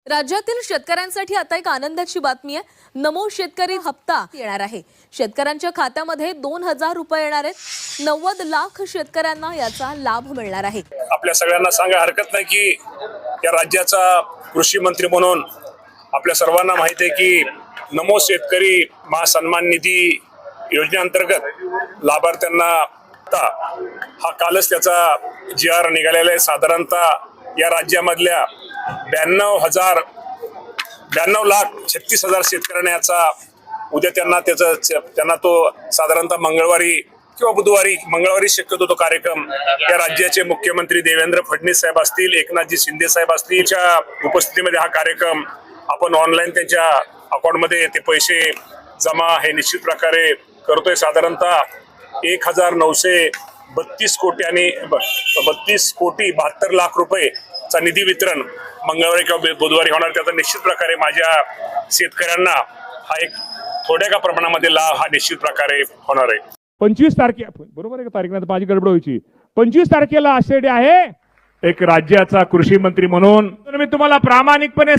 राज्यातील शेतकऱ्यांसाठी आता एक आनंदाची बातमी आहे। नमो शेतकरी हप्ता येणार आहे। शेतकऱ्यांच्या खात्यामध्ये 2000 रुपये येणार आहेत। 90 लाख शेतकऱ्यांना याचा लाभ मिळणार आहे। आपल्या सगळ्यांना सांगा हरकत नाही की या राज्याचा कृषी मंत्री म्हणून आपल्या सर्वांना माहिती आहे की नमो शेतकरी महासन्मान निधी योजनेअंतर्गत लाभार्थ्यांना हा कालच त्याचा GR निघालेला आहे। साधारणतः या राज्यामधल्या 92,36,000 शेतकऱ्यांना याचा उद्या त्यांना तो साधारणतः मंगळवारी किंवा बुधवारी शक्यतो तो कार्यक्रम या राज्याचे मुख्यमंत्री देवेंद्र फडणवीस साहेब असतील, एकनाथजी शिंदे साहेब असतील च्या उपस्थितीमध्ये हा कार्यक्रम आपण ऑनलाईन त्यांच्या अकाउंटमध्ये ते पैसे जमा हे निश्चित प्रकारे करतोय। साधारणतः 1,932 कोटी आणि 32,72 रुपये चा निधी वितरण मंगळवारी किंवा बुधवारी होणार। त्याचा निश्चित प्रकारे माझ्या शेतकऱ्यांना हा एक थोड्या का प्रमाणामध्ये लाभ हा निश्चित प्रकारे होणार आहे। 25 तारखे बरोबर आहे का तारीख माझी गडबड व्हायची। 25 तारखेला आषाढी आहे। एक राज्याचा कृषी मंत्री म्हणून मी तुम्हाला प्रामाणिकपणे